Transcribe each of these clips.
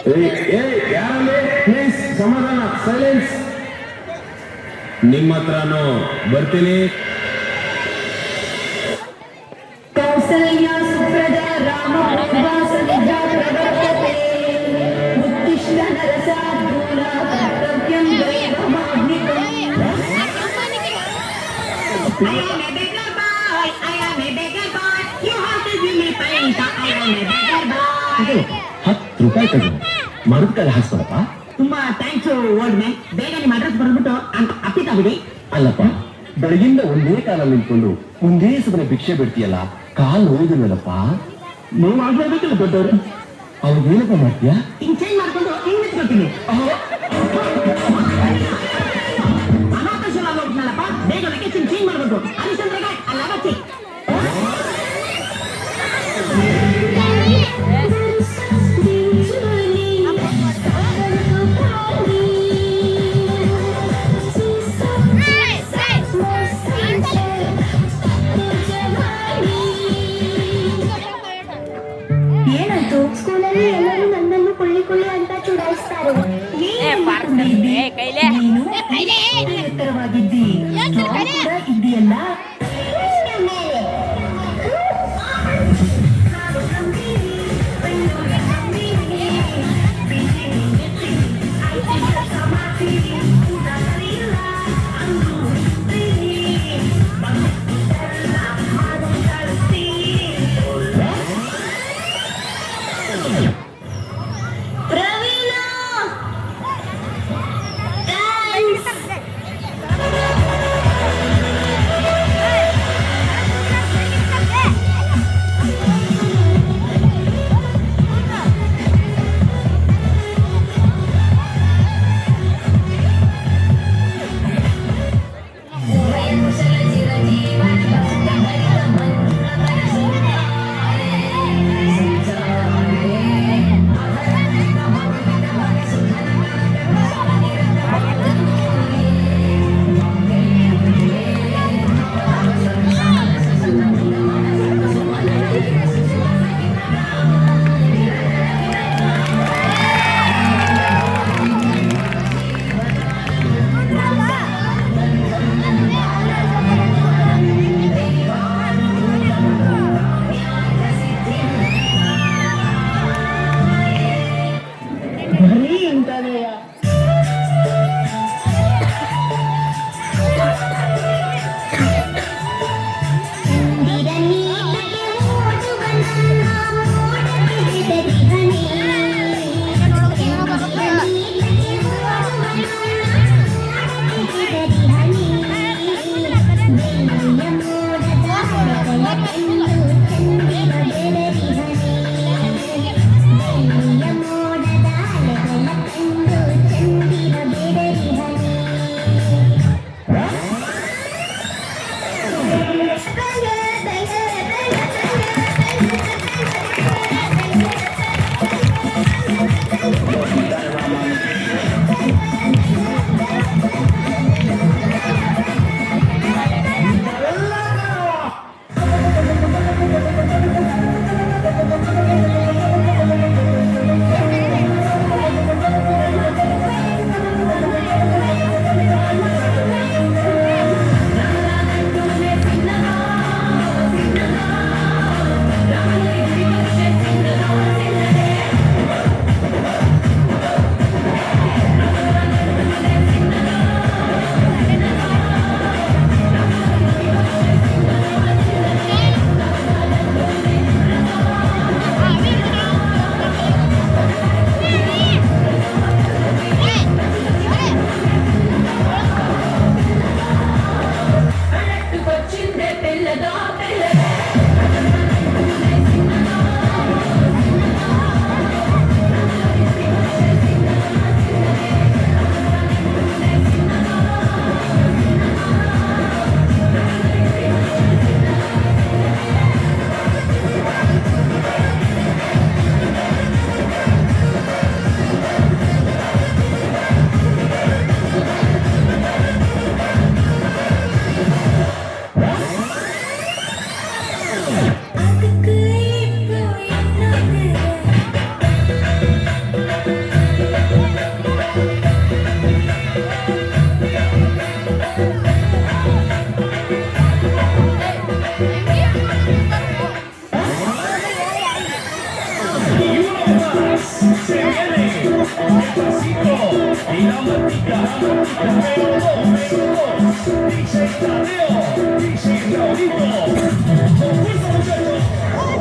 ಯಾರಲ್ಲಿ ಪ್ಲೀಸ್ ಸಮಾಧಾನ, ಸೈಲೆನ್ಸ್. ನಿಮ್ಮ ಹತ್ರನೂ ಬರ್ತೀನಿ. Kausalya ಸುಪ್ರದ Rama ಸವಿಜಾ ಪ್ರವರ್ತತೆ ಉತ್ತಿಷ್ಠ ನರಸಾರ್ದೂಲ ಕರ್ತವ್ಯಂ ದೈವಮಾಗ್ನಿಕಂ. I am a beggar boy. I am a beggar boy. You have to give me paisa. I am a beggar boy. 10 ರೂಪಾಯಿ ತಗೋ, ಮರದ ಕಾಲ ಹಾಕ್ಸ್ಕೊಳಪ್ಪ. ತುಂಬಾ ಥ್ಯಾಂಕ್ಸ್ ಓಲ್ಡ್ ಮ್ಯಾನ್. ಬೇಗ ನಿಮ್ಮ ಅಡ್ರೆಸ್ ಬರ್ಬಿಟ್ಟು ಅಪ್ಪಿತಾ ಬಿಡಿ. ಅಲ್ಲಪ್ಪ, ಬೆಳಗಿಂದ ಒಂದೇ ಕಾಲಲ್ಲಿ ನಿಂತ್ಕೊಂಡು ಒಂದೇ ಸದನ ಭಿಕ್ಷೆ ಬಿಡ್ತೀಯಲ್ಲ, ಕಾಲು ನೋವುದಿಲ್ಲಪ್ಪ. ನೋವು ಆಗ್ಲೇಬೇಕಿಲ್ಲ ದೊಡ್ಡವರು. ಅವ್ರಿಗೆ ಏನಪ್ಪ ಮಾಡ್ತೀಯಾ? ಹಿಂಗ್ ಚೇಂಜ್ ಮಾಡ್ಕೊಂಡು ಹಿಂಗ್ ನಿಂತ್ಕೊಳ್ತೀನಿ. ಅನಾಥಾಶ್ರಮ ಹೋಗ್ತೀನಲ್ಲಪ್ಪ, ಬೇಗ ವೆಕೇಶನ್ ಚೇಂಜ್ ಮಾಡ್ಬೇಕು. ಹರಿಶ್ಚಂದ್ರಗೆ ಅಲ್ಲ ಬಚ್ಚಿ. ಏನಾಯ್ತು? ಸ್ಕೂಲಲ್ಲಿ ಎಲ್ಲರೂ ನನ್ನನ್ನು ಕೊಳ್ಳಿ ಅಂತ ಚುಡಾಯಿಸ್ತಾರೆ. ಎತ್ತರವಾಗಿದ್ದಿ, ಇದೆಯಲ್ಲ. Se viene, despacito, y la matica, pero no, dice Tadeo, dice Raulito, con fuerza muchachos,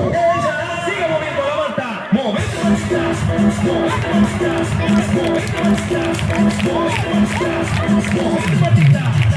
ella sigue moviendo la mata, movete matita, movete matita, movete matita, movete matita, movete matita.